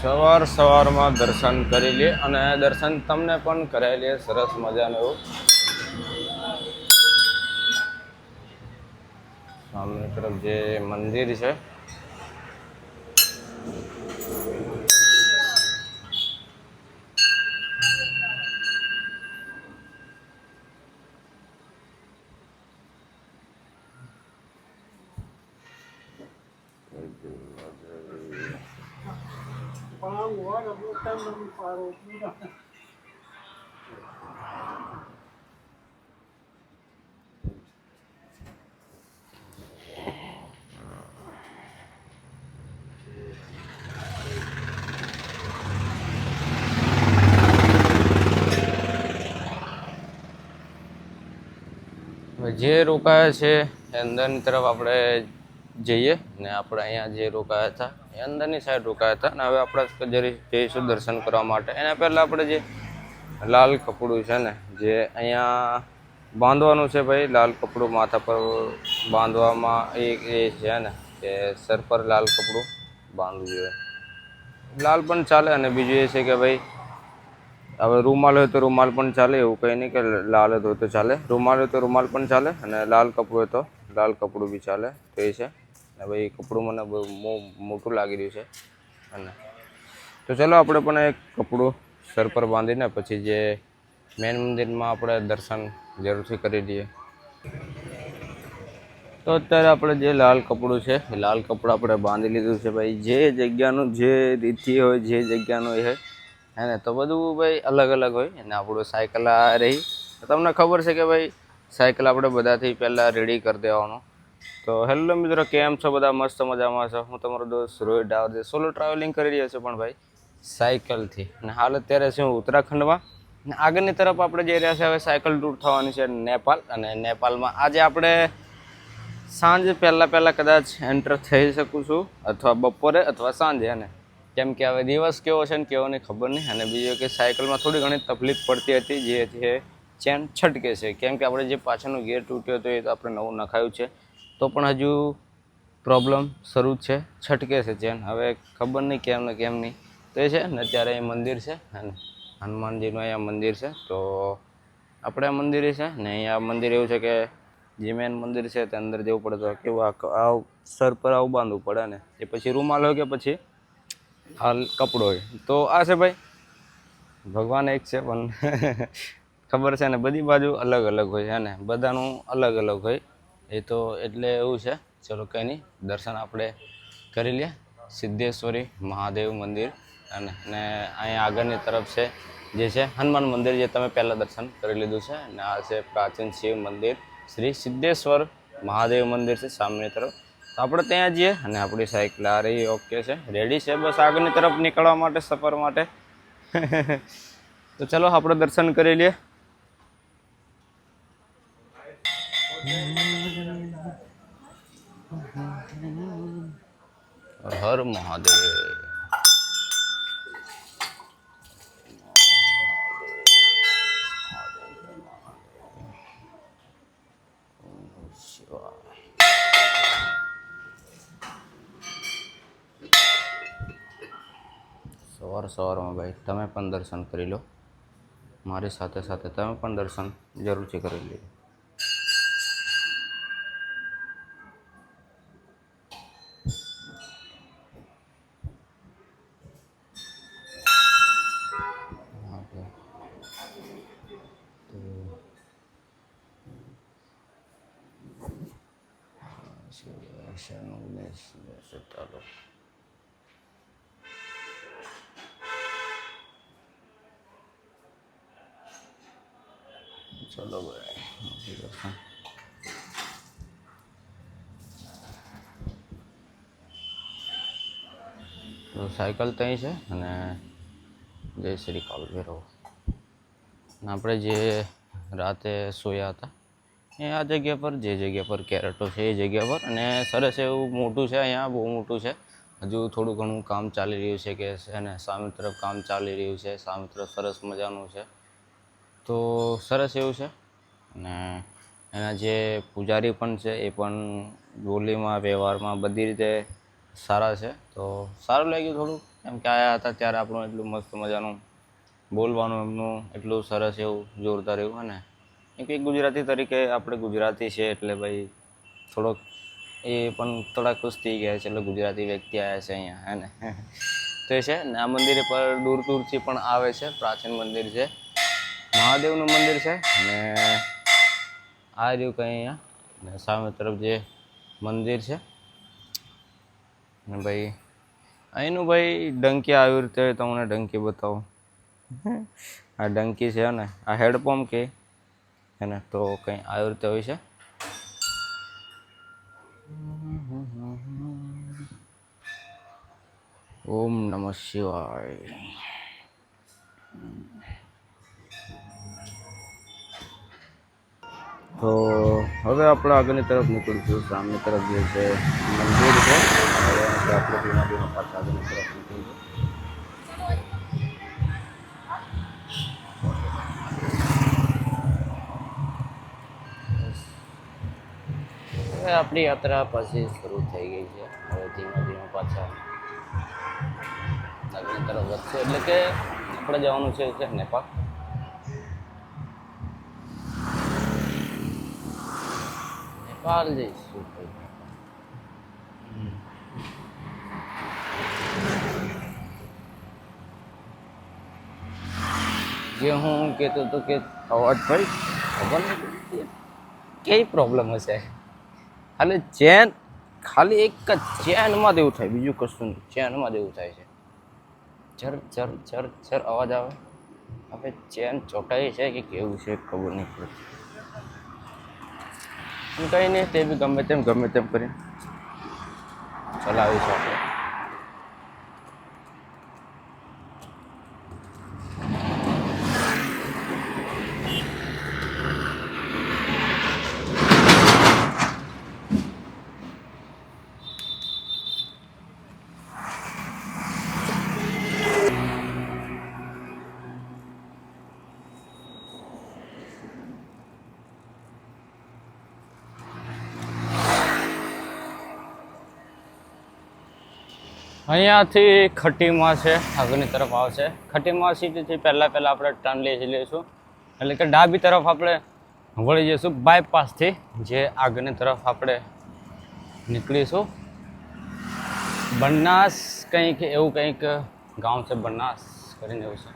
સવાર સવારમાં દર્શન કરી લે અને દર્શન તમને પણ કરાવી લે સરસ મજાનું એવું. સામે તરફ જે મંદિર છે જે રોકાયા છે એ અંદરની તરફ આપણે જઈએ ને આપણે અહીંયા જે રોકાયા હતા એ અંદરની સાઈડ રોકાયા હતા અને હવે આપણે જઈશું દર્શન કરવા માટે. એના પહેલાં આપણે જે લાલ કપડું છે ને જે અહીંયા બાંધવાનું છે ભાઈ, લાલ કપડું માથા પર બાંધવામાં એ છે ને કે સર પર લાલ કપડું બાંધવું જોઈએ. લાલ પણ ચાલે અને બીજું એ છે કે ભાઈ હવે રૂમાલ હોય તો રૂમાલ પણ ચાલે, એવું કંઈ નહીં કે લાલ જ હોય તો ચાલે. રૂમાલ હોય તો રૂમાલ પણ ચાલે અને લાલ કપડું હોય તો લાલ કપડું બી ચાલે. તો એ છે ને ભાઈ કપડું મને બહુ મોટું લાગી રહ્યું છે. અને તો ચલો આપણે પણ એક કપડું સર પર બાંધીને પછી જે મેન મંદિરમાં આપણે દર્શન જરૂરથી કરી લઈએ. તો અત્યારે આપણે જે લાલ કપડું છે એ લાલ કપડું આપણે બાંધી લીધું છે ભાઈ. જે જગ્યાનું જે રીતિ હોય, જે જગ્યાનું એ હે ને, તો બધું ભાઈ અલગ અલગ હોય. અને આપણું સાયકલ આ રહી, તમને ખબર છે કે ભાઈ સાયકલ આપણે બધાથી પહેલાં રેડી કરી દેવાનો. તો હેલો મિત્રો, કેમ છો બધા? મસ્ત મજામાં છો? હું તમારો દોસ્ત રોહિત ડાવર સોલો ટ્રાવેલિંગ કરી રહ્યો છું પણ ભાઈ સાયકલથી. અને હાલ અત્યારે છે હું ઉત્તરાખંડમાં અને આગળની તરફ આપણે જઈ રહ્યા છે. હવે સાયકલ ટૂર થવાની છે નેપાલ. અને નેપાલમાં આજે આપણે સાંજે પહેલાં કદાચ એન્ટર થઈ શકું છું, અથવા બપોરે અથવા સાંજે. અને કેમ કે હવે દિવસ કેવો છે ને કેવો નહીં ખબર નહીં. અને બીજું કે સાયકલમાં થોડી ઘણી તકલીફ પડતી હતી, જે છે ચેન છટકે છે. કેમ કે આપણે જે પાછળનું ગેર તૂટ્યો હતો એ તો આપણે નવું નખાયું છે, તો પણ હજુ પ્રોબ્લેમ શરૂ જ છે, છટકે છે ચેન. હવે ખબર નહીં કેમ ને કેમ નહીં. તો એ છે ને અત્યારે એ મંદિર છે અને હનુમાનજીનું અહીંયા મંદિર છે. તો આપણે આ મંદિર છે ને અહીંયા મંદિર એવું છે કે જે મેન મંદિર છે તે અંદર જવું પડે તો કેવું આવું સર પર આવું બાંધવું પડે ને એ પછી રૂમાલ હોય કે પછી હાલ કપડો હોય. તો આ છે ભાઈ ભગવાન એક છે પણ ખબર છે ને બધી બાજુ અલગ અલગ હોય છે ને બધાનું અલગ અલગ હોય. એ તો એટલે એવું છે. ચલો કંઈ નહીં, દર્શન આપણે કરી લઈએ સિદ્ધેશ્વરી મહાદેવ મંદિર. અને અહીંયા આગળની તરફ છે જે છે હનુમાન મંદિર, જે તમે પહેલાં દર્શન કરી લીધું છે. અને આ છે પ્રાચીન શિવ મંદિર, શ્રી સિદ્ધેશ્વર મહાદેવ મંદિર છે સામેની તરફ. તો આપણે ત્યાં જઈએ અને આપણી સાયકલ આ રહી ઓકે છે, રેડી છે બસ આગળની તરફ નીકળવા માટે, સફર માટે. તો ચલો આપણે દર્શન કરી લઈએ. હર મહાદેવ. સવારમાં ભાઈ તમે પણ દર્શન કરી લો, મારી સાથે સાથે તમે પણ દર્શન જરૂરથી કરી લો. ચાલો ચલો ભાઈ, તો સાયકલ ત્યાં છે અને જય શ્રી કાલભૈરવ. આપણે જે રાતે સોયા હતા એ આ જગ્યા પર, જે જગ્યા પર કેરેટો છે એ જગ્યા પર. અને સરસ એવું મોટું છે, અહીંયા બહુ મોટું છે. હજુ થોડું ઘણું કામ ચાલી રહ્યું છે કે અને સામે તરફ કામ ચાલી રહ્યું છે, સામે તરફ સરસ મજાનું છે. તો સરસ એવું છે. અને એના જે પૂજારી પણ છે એ પણ બોલીમાં, વ્યવહારમાં બધી રીતે સારા છે. તો સારું લાગ્યું થોડું કેમ કે આવ્યા હતા ત્યારે આપણું એટલું મસ્ત મજાનું બોલવાનું એમનું એટલું સરસ એવું જોરદાર એવું હે ને. કેમ કે ગુજરાતી તરીકે આપણે ગુજરાતી છે એટલે ભાઈ થોડોક એ પણ થોડા ખુશ થઈ ગયા છે, એટલે ગુજરાતી વ્યક્તિ આવ્યા છે અહીંયા હે ને. તો એ છે ને આ મંદિરે પર દૂર દૂરથી પણ આવે છે. પ્રાચીન મંદિર છે, મહાદેવનું મંદિર છે. અને આ રહ્યું કંઈ અહીંયા ને સામે તરફ જે મંદિર છે ને ભાઈ અહીંનું ભાઈ ડંકી આવી રીતે તમને ડંકી બતાવું. આ ડંકી છે ને આ હેડપંપ કે એને તો કંઈ આવી રીતે હોય છે. ઓમ નમઃ શિવાય. તો હવે આપણે આગળની તરફ નીકળીશું. સામની તરફ જે છે મંદિર છે, હવે આપણે ધીમા ધીમા પાછા આગળની તરફ નીકળીશું. હવે આપણી યાત્રા પછી શરૂ થઈ ગઈ છે. હવે ધીમા ધીમા પાછા આગળની તરફ વધશે, એટલે કે આપણે જવાનું છે નેપાળ. નેપાળ જઈશું. જે હું કહેતો હતો કે અવાજ ભાઈ ખબર નહીં કઈ પ્રોબ્લેમ હશે. ખાલી એક જ ચેનમાં દેવું થાય, બીજું કશું નહીં. ચેનમાં દેવું થાય છે. ચર ચર ચર ચર અવાજ આવે. હવે ચેન ચોટાઈ છે કે કેવું છે ખબર નહીં પડતી. કંઈ નહીં, તે બી ગમે તેમ કરીને ચલાવીશું આપણે. અહીંયાથી ખટીમાં છે, આગળની તરફ આવશે. ખટીમાં સિટીથી પહેલાં આપણે ટર્ન લઈશું, એટલે કે ડાબી તરફ આપણે વળી જઈશું બાયપાસથી, જે આગળની તરફ આપણે નીકળીશું. બનાસ કંઈક એવું કંઈક ગામ છે, બનાસ કરીને એવું છે.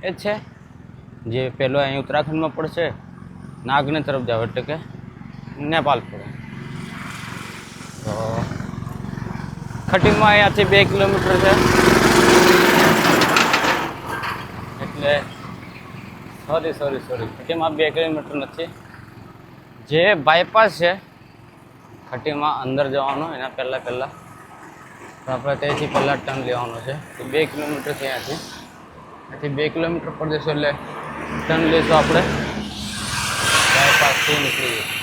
એ જ છે જે પહેલો અહીં ઉત્તરાખંડમાં પડશે ને આગળની તરફ જાવ એટલે કે નેપાળ પડે. તો ખટીમાં અહીંયાથી 2 કિલોમીટર છે, એટલે સોરી ખટીમાં 2 કિલોમીટર નથી. જે બાયપાસ છે ખટીમાં અંદર જવાનું, એના પહેલાં તો આપણે ત્યાંથી પહેલાં ટર્ન લેવાનું છે. તો 2 કિલોમીટર છે અહીંયાથી 2 કિલોમીટર પર જઈશું એટલે ટર્ન લઈશું આપણે બાયપાસથી નીકળી જઈશું.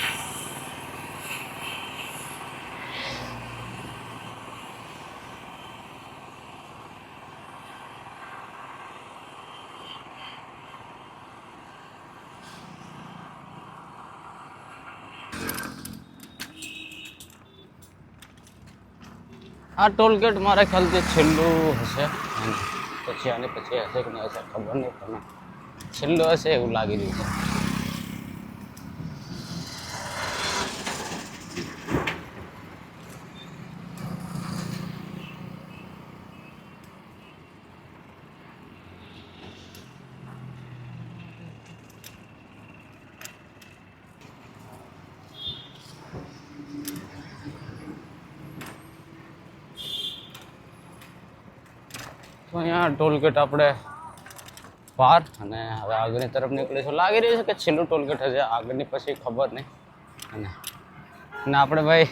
આ ટોલગેટ મારા ખ્યાલથી છેલ્લું હશે, પછી આની પછી હશે કે નહીં હશે ખબર નહીં, પણ છેલ્લું હશે એવું લાગી રહ્યું છે. તો અહીંયા ટોલગેટ આપણે પાર, અને હવે આગળની તરફ નીકળીશું. લાગી રહ્યું છે કે છેલ્લું ટોલગેટ હશે, આગળની પછી ખબર નહીં. અને આપણે ભાઈ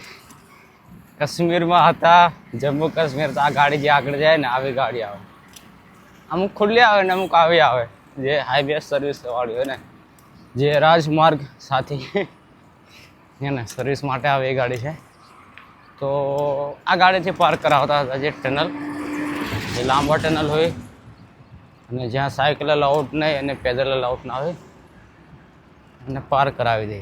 કાશ્મીરમાં હતા, જમ્મુ કાશ્મીર, તો આ ગાડી જે આગળ જાય ને આવી ગાડી આવે, અમુક ખુલ્લી આવે ને અમુક આવી આવે, જે હાઈવે સર્વિસ વાળી હોય ને, જે રાજમાર્ગ સાથી એને સર્વિસ માટે આવે એ ગાડી છે. તો આ ગાડીથી પાર્ક કરાવતા હતા, જે ટનલ, જે લાંબા ટનલ હોય અને જ્યાં સાયકલ અલાઉડ નહીં અને પેદલ અલાઉડ ના હોય, અને પાર્ક કરાવી દે.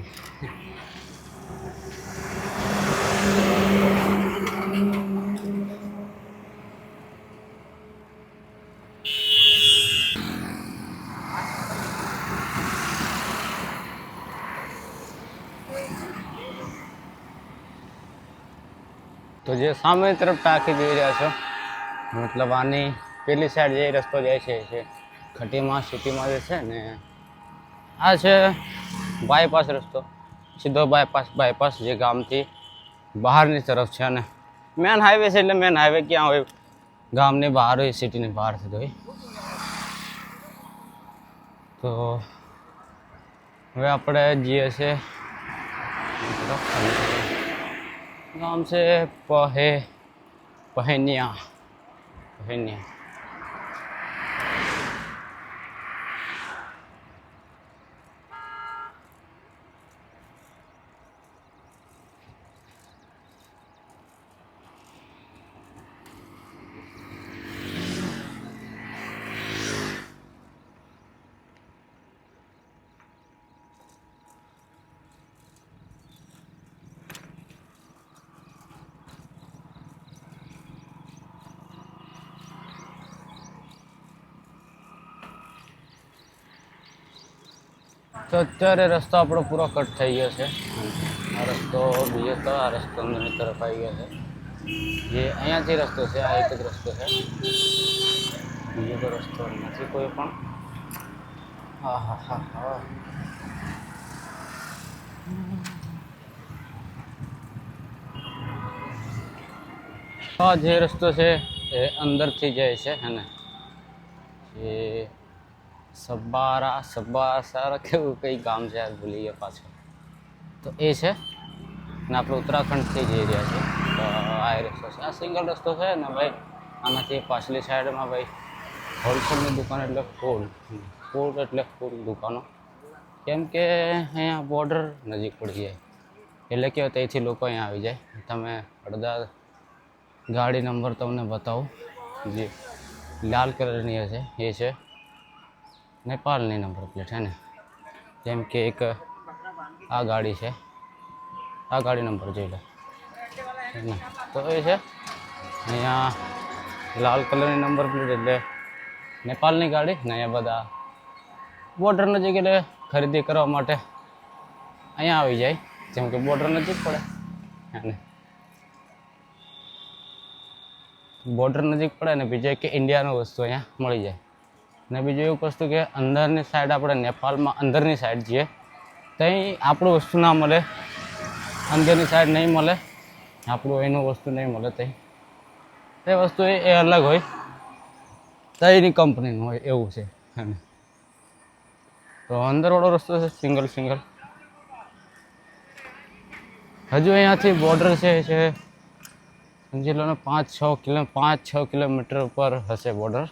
જે સામે તરફ ટાંકી જોઈ રહ્યા છો, મતલબ આની પેલી સાઈડ જે રસ્તો જાય છે ખટીમાં સિટીમાં જે છે ને, આ છે બાયપાસ રસ્તો, સીધો બાયપાસ જે ગામથી બહારની તરફ છે. અને મેન હાઈવે છે, એટલે મેન હાઈવે ક્યાં હોય, ગામની બહાર હોય, સિટીની બહાર થતો હોય. તો હવે આપણે જઈએ છીએ, ગામ છે પહેનિયા. તો અત્યારે રસ્તો આપણો પૂરો કટ થઈ ગયો છે. આ રસ્તો બીજો તો આ રસ્તો અંદરની તરફ આવી ગયો છે. જે અહીંયાથી રસ્તો છે, આ એક જ રસ્તો છે, બીજો તો રસ્તો નથી કોઈ પણ. હા હા હા હા. આ જે રસ્તો છે એ અંદરથી જાય છે, હે ને, એ સબ્બારા કેવું કંઈ ગામ છે, યાર ભૂલી ગયા પાછળ. તો એ છે ને આપણે ઉત્તરાખંડથી જઈ રહ્યા છીએ. તો આ રસ્તો છે, આ સિંગલ રસ્તો છે ને ભાઈ. આનાથી પાછલી સાઈડમાં ભાઈ હોલસેલની દુકાન એટલે ફૂલ દુકાનો, કેમ કે અહીંયા બોર્ડર નજીક પડી જાય, એટલે કે ત્યાંથી લોકો અહીંયા આવી જાય. તમે અડધા ગાડી નંબર તમને બતાવું, જે લાલ કલરની હશે એ છે નેપાળની નંબર પ્લેટ, છે ને. જેમ કે એક આ ગાડી છે, આ ગાડી નંબર જોઈ લો, તો એ છે અહીંયા લાલ કલરની નંબર પ્લેટ એટલે નેપાળની ગાડી ને. અહીંયા બધા બોર્ડર નજીક એટલે ખરીદી કરવા માટે અહીંયા આવી જાય, જેમ કે બોર્ડર નજીક પડે, અને બોર્ડર નજીક પડે ને બીજું કે ઇન્ડિયાનું વસ્તુ અહીંયા મળી જાય. ને બીજું એવું વસ્તુ કે અંદરની સાઈડ આપણે નેપાળમાં અંદરની સાઈડ જઈએ ત્યાં આપણું વસ્તુ ના મળે, અંદરની સાઈડ નહીં મળે, આપણું એનું વસ્તુ નહીં મળે. ત્યાં તે વસ્તુ એ અલગ હોય, ત્યાંની કંપનીનું હોય એવું છે. તો અંદરવાળો રસ્તો છે સિંગલ. હજુ અહીંયાથી બોર્ડર છે સમજી લો ને 5-6 કિલોમીટર ઉપર હશે બોર્ડર,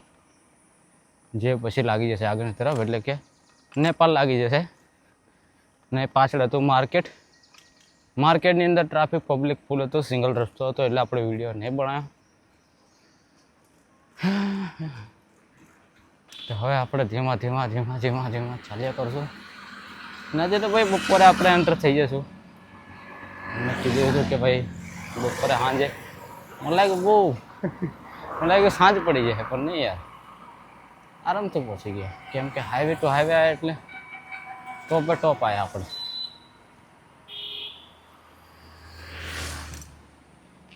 જે પછી લાગી જશે આગળની તરફ, એટલે કે નેપાળ લાગી જશે. ને પાછળ હતું માર્કેટની અંદર ટ્રાફિક પબ્લિક ફૂલ હતો, સિંગલ રસ્તો હતો, એટલે આપણે વિડીયો નહીં બનાવ્યો. તો હવે આપણે ધીમા ચાલ્યા કરશું. નથી તો ભાઈ બપોરે આપણે એન્ટર થઈ જશું. મેં કીધું હતું કે ભાઈ બપોરે સાંજે મને લાગ્યું સાંજ પડી જાય, પણ નહીં યાર, આરામથી પહોંચી ગયા. કેમ કે હાઈવે ટુ હાઈવે આવ્યા એટલે ટોપે ટોપ આવ્યા આપણે.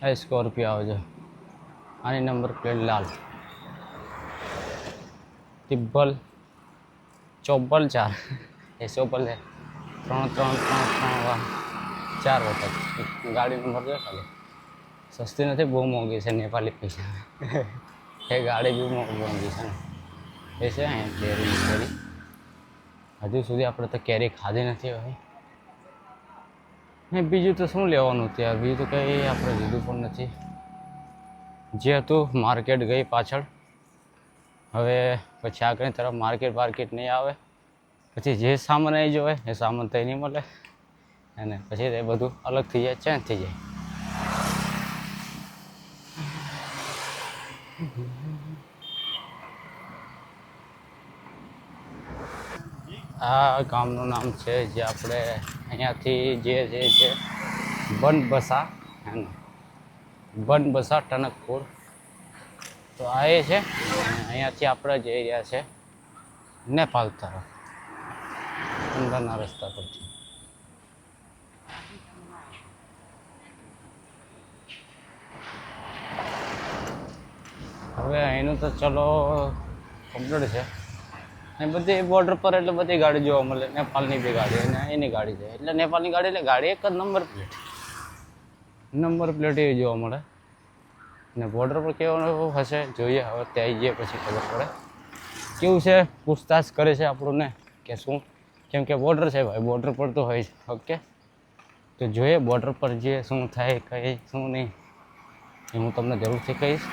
આ સ્કોર્પિયો આવજો, આની નંબર પ્લેટ લાલ, 4 એ 4 4 વખત ગાડી નંબર જો ખાલી. સસ્તી નથી, બહુ મોંઘી છે, નેપાળી પૈસા. એ ગાડી બી મોંઘી છે ને. એ છે અહીંયા કેરી. હજુ સુધી આપણે તો કેરી ખાધી નથી હવે. ને બીજું તો શું લેવાનું ત્યાં, બીજું તો કંઈ આપણે લીધું પણ નથી. જે હતું માર્કેટ ગઈ પાછળ, હવે પછી આગળની તરફ માર્કેટ નહીં આવે. પછી જે સામાન આવી જોવે એ સામાન તો નહીં મળે, અને પછી એ બધું અલગ થઈ જાય, ચેન્જ થઈ જાય. આ ગામનું નામ છે જે આપણે અહીંયાથી જે છે બનબસા ટનકપુર. તો આ એ છે, અહીંયાથી આપણે જઈ રહ્યા છે નેપાળ તરફ અંદરના રસ્તા પરથી. હવે અહીંનું તો ચલો કમ્પ્લીટ છે. અને બધી બોર્ડર પર એટલે બધી ગાડી જોવા મળે. નેપાળની બી ગાડી અને એની ગાડી છે. એટલે નેપાળની ગાડી એટલે ગાડી એક જ નંબર પ્લેટ એવી જોવા મળે. અને બોર્ડર પર કેવું હશે જોઈએ. હવે ત્યાં જઈએ પછી ખબર પડે કેવું છે. પૂછતાછ કરે છે આપણને કે શું, કેમ કે બોર્ડર છે ભાઈ, બોર્ડર પર તો હોય છે. ઓકે, તો જોઈએ બોર્ડર પર જે શું થાય કઈ શું નહીં એ હું તમને જરૂરથી કહીશ.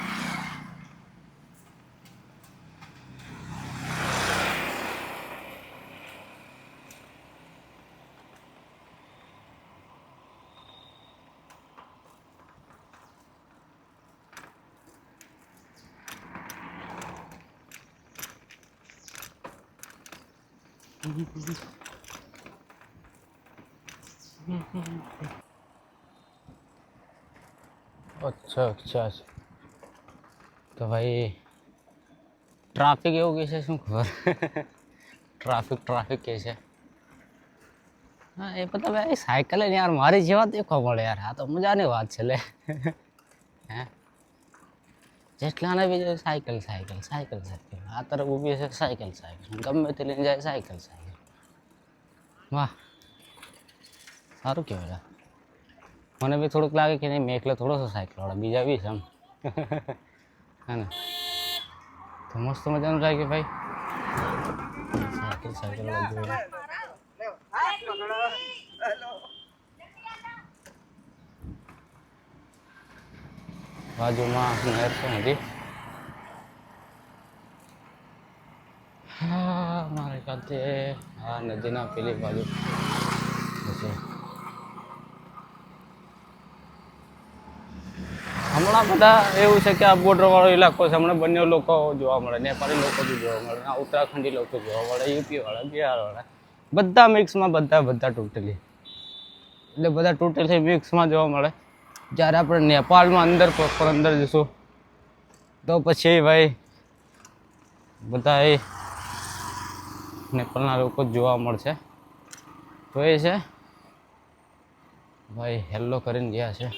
અચ્છા તો ભાઈ ટ્રાફિક એવું કહે છે શું ખબર. ટ્રાફિક કહે છે. હા એ બધા ભાઈ સાયકલ ને યાર મારી જેવા દેખવા મળે યાર. આ તો મજાની વાત છે લે. હે જેટલાને બી સાયકલ આ તરફ ઊભી છે સાયકલ ગમે તે લઈને જાય સાયકલ. વાહ સારું કહેવાય. મને બી થોડુંક લાગે કે નહીં મેં એકલો થોડો સાયકલવાળા બીજા બી છે એમ. હે ને તો મસ્ત મજાનું લાગે ભાઈ. સાયકલ જોઈએ. બાજુમાં નહેર છે નદી. હા મારે ખાતે આ નદીના પેલી બાજુ છે. હમણાં બધા એવું છે કે આ બોર્ડર વાળો ઇલાકો છે. હમણાં બંને લોકો જોવા મળે. નેપાળી લોકો બી જોવા મળે, ઉત્તરાખંડી લોકો જોવા મળે, યુપી વાળા, બિહાર વાળા, બધા મિક્સમાં બધા ટોટલી. એટલે બધા ટોટલી મિક્સમાં જોવા મળે. જ્યારે આપણે નેપાળમાં અંદર જઈશું તો પછી ભાઈ બધા એ નેપાળના લોકો જોવા મળશે. તો એ છે ભાઈ હેલ્લો કરીને ગયા છે.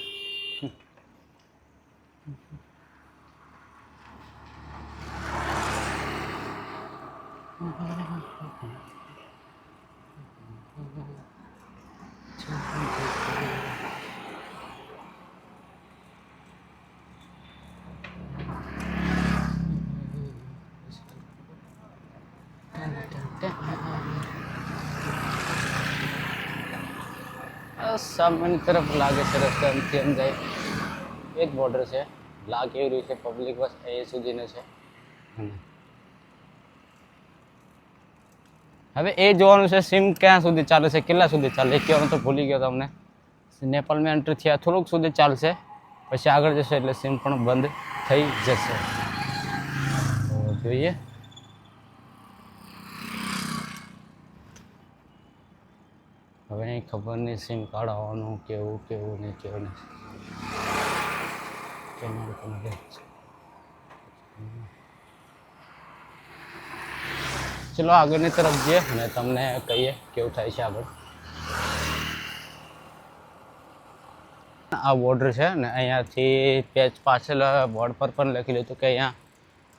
સામેની તરફ લાગે છે રસ્તા એમ જાય. એક બોર્ડર છે લાગે એવી રીતે પબ્લિક બસ એ સુધીને છે. હવે એ જોવાનું છે સિમ ક્યાં સુધી ચાલે છે, કેટલા સુધી ચાલે એ કહેવાનું તો ભૂલી ગયો તમને. નેપાળમાં એન્ટ્રી થયા થોડુંક સુધી ચાલશે, પછી આગળ જશે એટલે સિમ પણ બંધ થઈ જશે. તો જોઈએ. હવે અહીં ખબર નહીં સિમ કાર્ડ આવવાનું કેવું નહીં. ચલો આગળની તરફ જઈએ અને તમને કહીએ કેવું થાય છે આગળ. આ બોર્ડર છે ને અહીંયાથી પેચ પાછળ બોર્ડ પર પણ લખી લીધું કે અહીંયા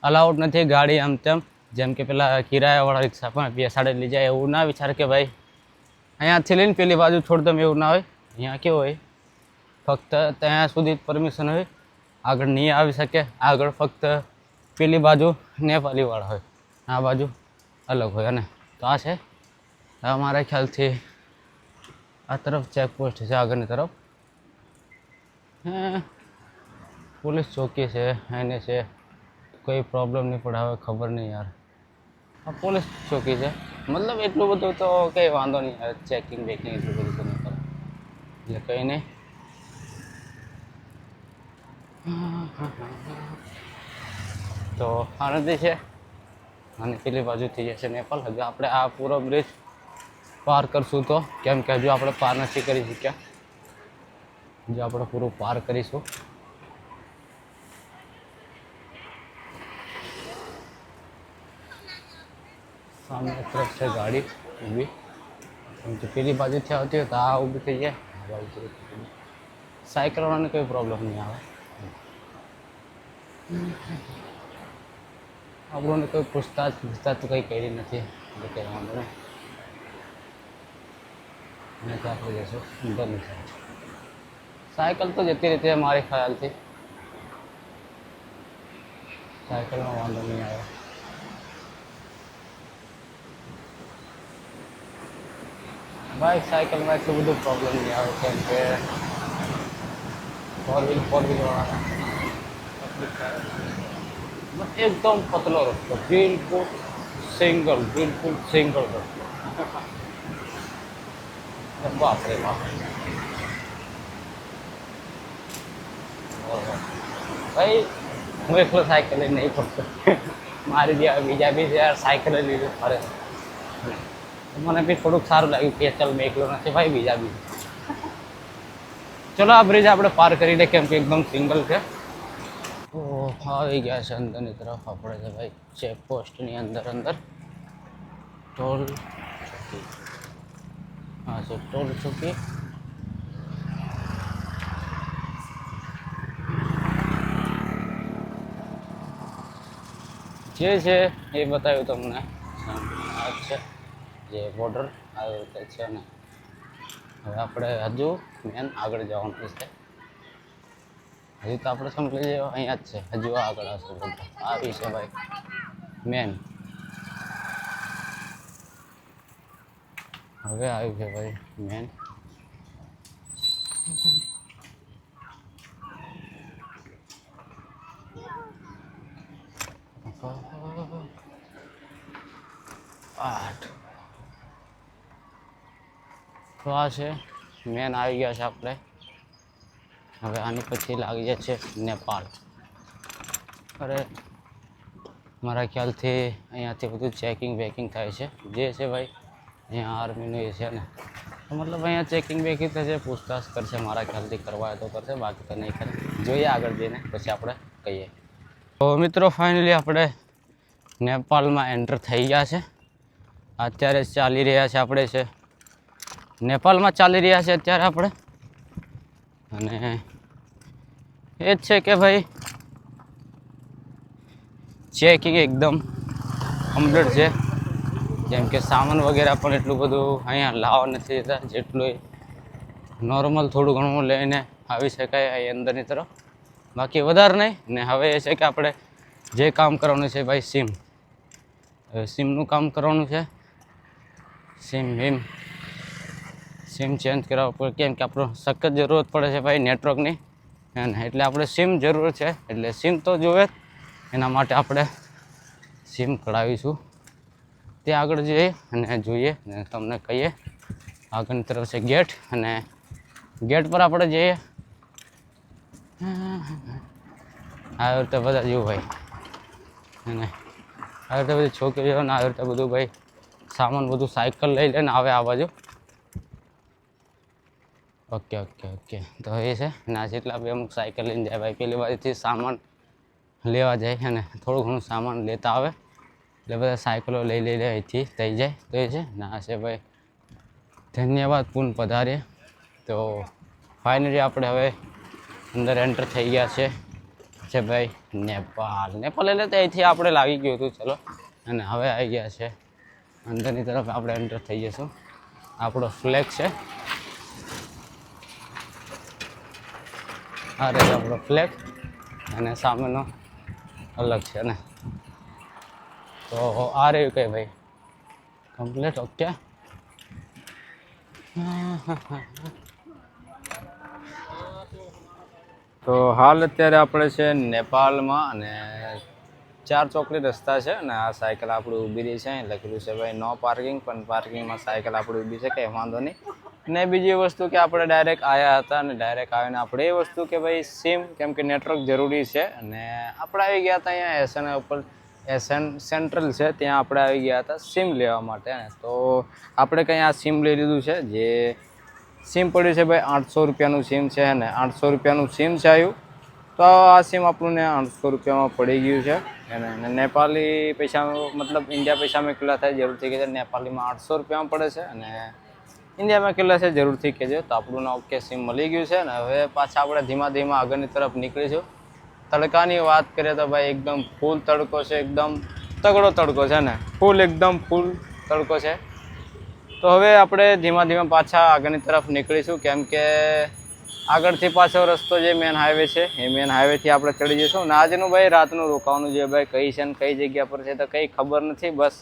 અલાઉડ નથી ગાડી આમ તેમ. જેમ કે પેલા કિરાયાવાળા રિક્ષા પણ બેસાડે લઈ જાય. એવું ના વિચાર કે ભાઈ અહીંયાથી લઈને પેલી બાજુ છોડ દમ, એવું ના હોય. અહીંયા કેવું હોય ફક્ત ત્યાં સુધી પરમિશન હોય, આગળ નહીં આવી શકે. આગળ ફક્ત પેલી બાજુ નેપાળીવાળા હોય, આ બાજુ અલગ હોય. અને તો આ છે મારા ખ્યાલથી આ તરફ ચેકપોસ્ટ છે આગળની તરફ. પોલીસ ચોકી છે એને છે, કોઈ પ્રોબ્લેમ નહીં પડે. હવે ખબર નહીં યાર. આ પોલીસ ચોકી છે મતલબ એટલું બધું તો કંઈ વાંધો નહીં યાર. ચેકિંગ બેકિંગ એટલું બધું તો નહીં કરે એટલે કંઈ નહીં. તો આ નદી છે અને પેલી બાજુથી જશે નેપાળ. હજુ આપણે આ પૂરો બ્રિજ પાર કરશું તો, કેમ કે હજુ આપણે પાર નથી કરી શક્યા. જો આપણે પૂરું પાર કરીશું. સામે તરફ છે ગાડી ઊભી, જો પેલી બાજુથી આવતી હોય તો આ ઊભી થઈ જાય. સાયકલ વાળાને કોઈ પ્રોબ્લેમ નહીં આવે. આપણને કોઈ પૂછતાછ તો કંઈ કરી નથી એટલે કંઈ વાંધો નહીં. અને તો આપણે જઈશું અંદરની સાઈડ. સાયકલ તો જતી રહેતી મારી ખ્યાલથી, સાયકલમાં વાંધો નહીં આવે. બાઇક સાયકલમાં એટલું બધું પ્રોબ્લેમ નહીં આવે, કેમ કે ફોર વ્હીલ વાળા એકદમ પતલો રસ્તો, બિલકુલ સિંગલ રસ્તો. બાપરે બાપ. ભાઈ હું એકલો સાયકલ લઈને નહીં પડતો, મારી જેવા બીજા બી યાર સાયકલ લીધું ફરે. મને બી થોડુંક સારું લાગ્યું કે ચાલ મેં એકલો નથી ભાઈ, બીજા બી. ચલો આ બ્રિજ આપણે પાર કરી લે, કેમ કે એકદમ સિંગલ છે. તો આવી ગયા છે અંદરની તરફ આપણે છે ભાઈ, ચેકપોસ્ટની અંદર ટોલ ચોકી. હા છે ટોલ ચોકી. જે છે એ બતાવ્યું તમને. આ છે જે બોર્ડર આવી રીતે છે ને. હવે આપણે હજુ મેન આગળ જવાનું છે. હજુ તો આપણે સમજી લઈએ અહીંયા જ છે, હજુ આગળ હશે બોર્ડર. આવી છે ભાઈ મેન. હવે આવ્યું છે ભાઈ મેન. તો આ છે મેન આવી ગયા છે આપણે. હવે આની પછી લાગી જાય છે નેપાળ. અરે મારા ખ્યાલથી અહીંયાથી બધું ચેકિંગ વેકિંગ થાય છે, જે છે ભાઈ અહીંયા આર્મીનું એ છે ને, તો મતલબ અહીંયા ચેકિંગ વેકિંગ થશે, પૂછતાછ કરશે. મારા ખ્યાલથી કરવા તો કરશે, બાકી તો નહીં કરે. જોઈએ આગળ જઈને પછી આપણે કહીએ. તો મિત્રો ફાઇનલી આપણે નેપાળમાં એન્ટર થઈ ગયા છે. અત્યારે ચાલી રહ્યા છે આપણે છે નેપાળમાં ચાલી રહ્યા છે અત્યારે આપણે. અને એ જ છે કે ભાઈ ચેકિંગ એકદમ કમ્પ્લીટ છે. જેમ કે સામાન વગેરે પણ એટલું બધું અહીંયા લાવવા નથી જતા, જેટલું નોર્મલ થોડું ઘણું લઈને આવી શકાય અહીં અંદરની તરફ, બાકી વધારે નહીં. ને હવે એ છે કે આપણે જે કામ કરવાનું છે ભાઈ સિમનું કામ કરવાનું છે. સિમ ચેન્જ કરાવવું પડે, કેમ કે આપણો સખત જરૂરત પડે છે ભાઈ નેટવર્કની, એટલે આપણે સિમ જરૂર છે. એટલે સિમ તો જોવે જ, એના માટે આપણે સિમ કઢાવીશું. તે આગળ જઈએ અને જોઈએ ને તમને કહીએ. આગળની તરફ છે ગેટ, અને ગેટ પર આપણે જઈએ. આવી રીતે બધા જેવું ભાઈ, અને આવી રીતે બધી છોકરીઓ ને આવી રીતે બધું ભાઈ સામાન બધું સાયકલ લઈ લઈને આવે આ બાજુ. ઓકે. તો એ છે ના, જેટલા બી અમુક સાયકલ લઈને જાય ભાઈ, પેલી બાજુથી સામાન લેવા જાય અને થોડું ઘણું સામાન લેતા આવે, એટલે બધા સાયકલો લઈ અહીંથી થઈ જાય. તો એ છે ના છે ભાઈ. ધન્યવાદ પૂર્ણ પધારીએ. તો ફાઇનલી આપણે હવે અંદર એન્ટર થઈ ગયા છે ભાઈ નેપાળ. એટલે તો અહીંથી આપણે લાગી ગયું હતું. ચલો, અને હવે આવી ગયા છે અંદરની તરફ આપણે એન્ટર થઈ જઈશું. આપણો ફ્લેગ છે, આ રહે આપણો ફ્લેગ, અને સામેનો અલગ છે ને. તો આ રહ્યું કંઈ ભાઈ કમ્પ્લીટ. ઓકે. તો હાલ અત્યારે આપણે છે નેપાળમાં, અને 4 ચોકડી રસ્તા છે અને આ સાયકલ આપણી ઊભી રહી છે. લખેલું છે ભાઈ નો પાર્કિંગ, પણ પાર્કિંગમાં સાયકલ આપણી ઊભી છે, કંઈ વાંધો નહીં. ને બીજી વસ્તુ કે આપણે ડાયરેક્ટ આવ્યા હતા, અને ડાયરેક્ટ આવીને આપણે એ વસ્તુ કે ભાઈ સિમ, કેમ કે નેટવર્ક જરૂરી છે. અને આપણે આવી ગયા હતા અહીંયા એસએન સેન્ટ્રલ છે, ત્યાં આપણે આવી ગયા હતા સિમ લેવા માટે. તો આપણે કંઈ આ સિમ લઈ લીધું છે. જે સિમ પડ્યું છે ભાઈ 800 રૂપિયાનું સિમ છે, અને 800 રૂપિયાનું સિમ છે આવ્યું. તો આ સિમ આપણને 800 રૂપિયામાં પડી ગયું છે. અને નેપાળી પૈસા, મતલબ ઇન્ડિયા પૈસામાં કેટલા થાય જરૂરથી કહેજો. નેપાળીમાં 800 રૂપિયામાં પડે છે, અને ઇન્ડિયામાં કેટલા છે જરૂરથી કહેજો. તો આપણું ઓકે સિમ મળી ગયું છે. ને હવે પાછા આપણે ધીમા ધીમા આગળની તરફ નીકળીશું. તડકાની વાત કરીએ તો ભાઈ એકદમ ફૂલ તડકો છે, એકદમ તગડો તડકો છે ને, ફૂલ એકદમ ફૂલ તડકો છે. તો હવે આપણે ધીમા ધીમા પાછા આગળની તરફ નીકળીશું, કેમ કે આગળથી પાછો રસ્તો જે મેન હાઈવે છે એ મેન હાઈવેથી આપણે ચડી જઈશું. ને આજનું ભાઈ રાતનું રોકાવાનું છે ભાઈ, કઈ છે ને કઈ જગ્યા પર છે તો કંઈ ખબર નથી. બસ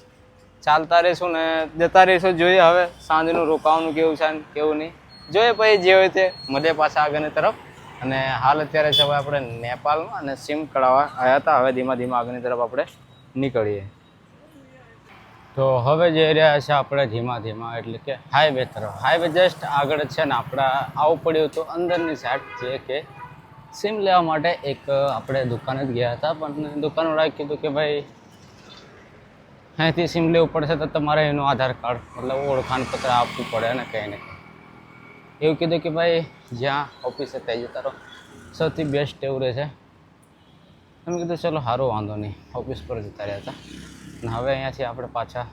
ચાલતા રહીશું ને જતા રહીશું. જોઈએ હવે સાંજનું રોકાવાનું કેવું છે ને કેવું નહીં, જોઈએ પછી જે હોય તે મધ્ય પાછા આગળની તરફ. અને હાલ અત્યારે છે હવે આપણે નેપાળમાં અને સિમ કઢાવવા આવ્યા હતા. હવે ધીમા ધીમા આગળની તરફ આપણે નીકળીએ. તો હવે જઈ રહ્યા છે આપણે ધીમા ધીમા એટલે કે હાઈવે તરફ. હાઈવે જસ્ટ આગળ છે ને આપણે આવવું પડ્યું હતું અંદરની સાઈડ, જે કે સિમ લેવા માટે એક આપણે દુકાને જ ગયા હતા. પણ દુકાનવાળાએ કીધું કે ભાઈ અહીંથી સિમ લેવું પડશે તો તમારે એનું આધાર કાર્ડ મતલબ ઓળખાણપત્ર આપવું પડે ને કંઈ ને એવું કીધું કે ભાઈ જ્યાં ઓફિસે ત્યાં જતા રહો, સૌથી બેસ્ટ એવું રહે છે. એમ કીધું ચલો સારું, વાંધો નહીં, ઓફિસ પર જતા રહ્યા હતા. અને હવે અહીંયાથી આપણે પાછા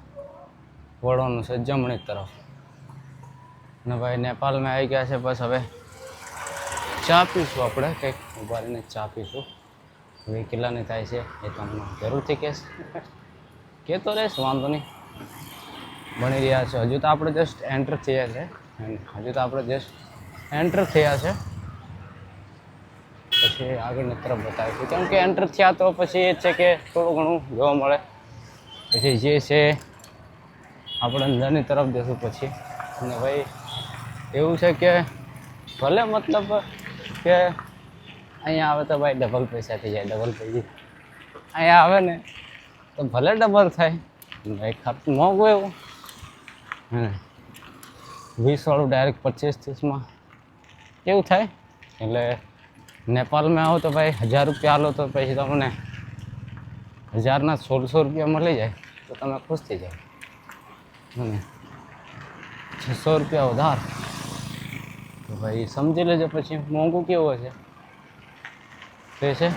વળવાનું છે જમણી તરફ. અને ભાઈ નેપાળમાં આવી ગયા છે. બસ હવે ચા પીશું આપણે, કંઈક ઉભા રહીને ચા પીશું. હવે કેટલાની થાય છે એ તમને જરૂરથી કહેશ, કહેતો રહીશ, વાંધો નહીં. બની રહ્યા છે, હજુ તો આપણે જસ્ટ એન્ટર થયા છે. પછી આગળની તરફ બતાવીશું, કેમ કે એન્ટર થયા તો પછી એ છે કે થોડું ઘણું જોવા મળે. પછી જે છે આપણે અંદરની તરફ જઈશું પછી. અને ભાઈ એવું છે કે ભલે મતલબ કે અહીંયા આવે તો ભાઈ ડબલ પૈસા થઈ જાય, ડબલ પૈસા અહીંયા આવે ને તો ભલે ડબલ થાય ભાઈ, ખર્ચ મોંઘું એવું. 20 વાળું ડાયરેક્ટ 25-30માં એવું થાય. એટલે નેપાળમાં આવો તો ભાઈ 1000 રૂપિયા આલો તો પછી તમને 1000ના 1600 રૂપિયા મળી જાય તો તમે ખુશ થઈ જાઓ. અને 600 રૂપિયા વધાર તો ભાઈ સમજી લેજો પછી મોંઘું કેવું હશે. તે છે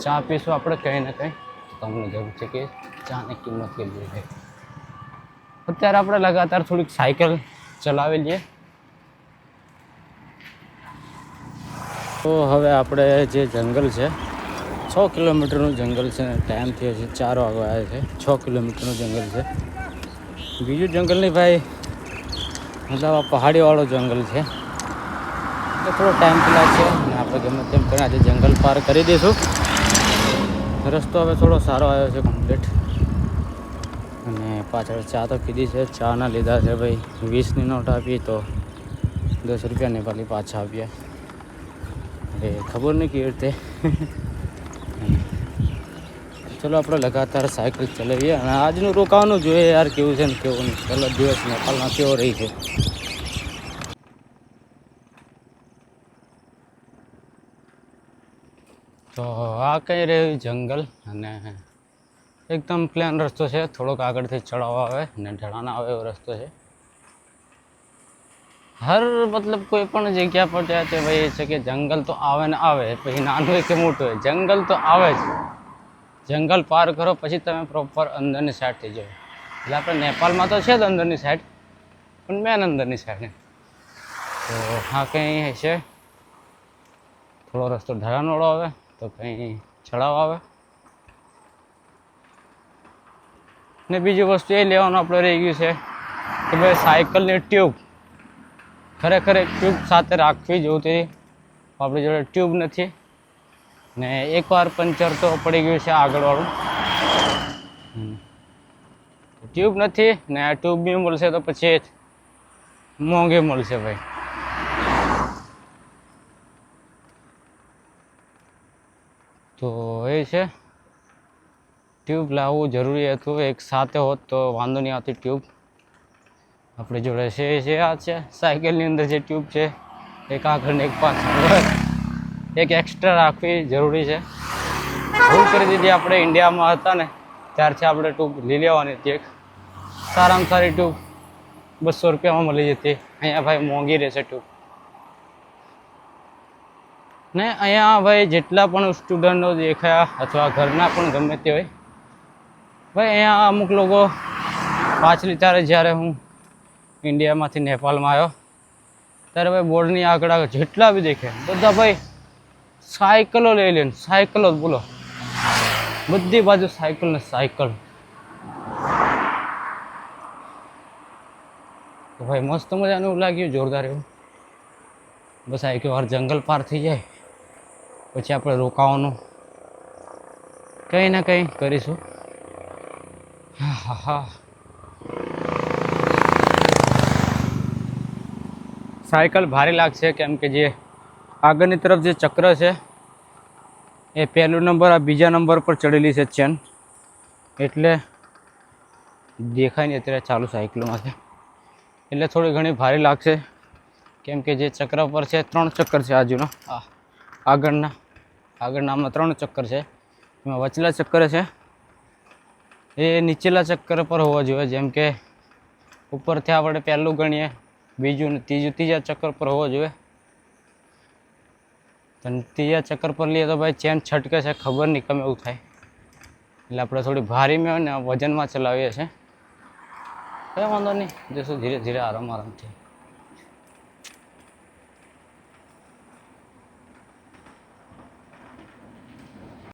ચા પીશું આપણે કંઈ ને કંઈ, તમને જરૂર છે કે ચાની કિંમત કેટલી છે. અત્યારે આપણે લગાતાર થોડીક સાયકલ ચલાવી લઈએ. તો હવે આપણે જે જંગલ છે 6 કિલોમીટરનું જંગલ છે. ટાઈમ થયો છે 4 વાગે આવે છે. 6 કિલોમીટરનું જંગલ છે. બીજું જંગલ નહીં ભાઈ, મતલબ આ પહાડીવાળો જંગલ છે. તો થોડો ટાઈમ લાગશે અને આપણે ગમે તેમ કરીને આજે જંગલ પાર કરી દઈશું. રસ્તો હવે થોડો સારો આવ્યો છે કમ્પ્લીટ. અને પાછળ ચા તો પીધી છે. ચાના લીધા છે ભાઈ 20ની નોટ આપી તો 10 રૂપિયા નેપાળી પાછા આપ્યા. એ ખબર નહીં કેવી રીતે. ચલો આપણે લગાતાર સાયકલ ચલાવીએ અને આજનું રોકાવાનું જોઈએ યાર કેવું છે ને કેવું નહીં. પહેલો દિવસ નેપાળમાં કેવો રહી છે. તો આ કંઈ રહ્યું જંગલ અને એકદમ પ્લેન રસ્તો છે. થોડોક આગળથી ચડાવ આવે ને ઢળાના આવે એવો રસ્તો છે. હર મતલબ કોઈ પણ જગ્યા પર જાય તે ભાઈ એ છે કે જંગલ તો આવે ને આવે, પછી નાનું હોય કે મોટું હોય જંગલ તો આવે જ. જંગલ પાર કરો પછી તમે પ્રોપર અંદરની સાઈડ થઈ જાઓ. એટલે આપણે નેપાળમાં તો છે જ અંદરની સાઈડ, પણ મેન અંદરની સાઈડ. તો હા કંઈ છે થોડો રસ્તો ઢળાનવાળો આવે તો કંઈ ચડાવ આવે. ને બીજી વસ્તુ એ લેવાનું આપણે રહી ગયું છે કે ભાઈ સાયકલની ટ્યુબ ખરેખર એક ટ્યુબ સાથે રાખવી જોતી. આપણી જોડે ટ્યુબ નથી ને એકવાર પંચર તો પડી ગયું છે આગળવાળું. ટ્યુબ નથી ને આ ટ્યુબ બી મળશે તો પછી મોંઘી મળશે ભાઈ. તો એ છે ટ્યુબ લાવવું જરૂરી હતું. એક સાથે હોત તો વાંધો નહીં આવતી ટ્યુબ. આપણી જોડે છે આ છે સાયકલની અંદર જે ટ્યુબ છે એક આગળ ને એક પાછળ, એક એક્સ્ટ્રા રાખવી જરૂરી છે. ભૂલ કરી દીધી આપણે ઇન્ડિયામાં હતા ને ત્યારથી આપણે ટ્યુબ લઈ લેવાની હતી. એક સારામાં સારી ટ્યુબ 200 રૂપિયામાં મળી જતી. અહીંયા ભાઈ મોંઘી રહેશે ટ્યુબ. ને અહીંયા ભાઈ જેટલા પણ સ્ટુડન્ટો દેખાયા અથવા ઘરના પણ ગમે તે હોય ભાઈ, અહીંયા અમુક લોકો પાછલી ત્યારે જ્યારે હું ઇન્ડિયામાંથી નેપાળમાં આવ્યો ત્યારે ભાઈ બોર્ડની આગળ જેટલા બી દેખે બધા ભાઈ સાયકલો લઈ લે. સાયકલો જ બોલો બધી બાજુ સાયકલ ને સાયકલ. તો ભાઈ મસ્ત મજાનું એવું લાગ્યું, જોરદાર એવું. બસ આ એક વાર જંગલ પાર થઈ જાય પછી આપણે રોકાવાનું કંઈ ના કંઈ કરીશું. હા હા હા. સાયકલ ભારે લાગશે કેમ કે જે આગળની તરફ જે ચક્ર છે એ પહેલો નંબર આ બીજા નંબર પર ચડેલી છે ચેન, એટલે દેખાય નહીં અત્યારે ચાલુ સાયકલોમાંથી, એટલે થોડી ઘણી ભારે લાગશે કેમ કે જે ચક્ર પર છે 3 ચક્કર છે આજુના. આગળના આમાં 3 ચક્કર છે, એમાં વચલા ચક્કર છે એ નીચેલા ચક્કર પર હોવા જોઈએ. જેમ કે ઉપરથી આપણે પહેલું ગણીએ, બીજું ને ત્રીજા ચક્કર પર હોવો જોઈએ. ત્રીજા ચક્કર પર લઈએ તો ભાઈ ચેન છટકે છે, ખબર નહીં કેમ એવું થાય, એટલે આપણે થોડી ભારીમાં ને વજનમાં ચલાવીએ છીએ. કંઈ વાંધો નહીં, જશું ધીરે ધીરે આરામથી.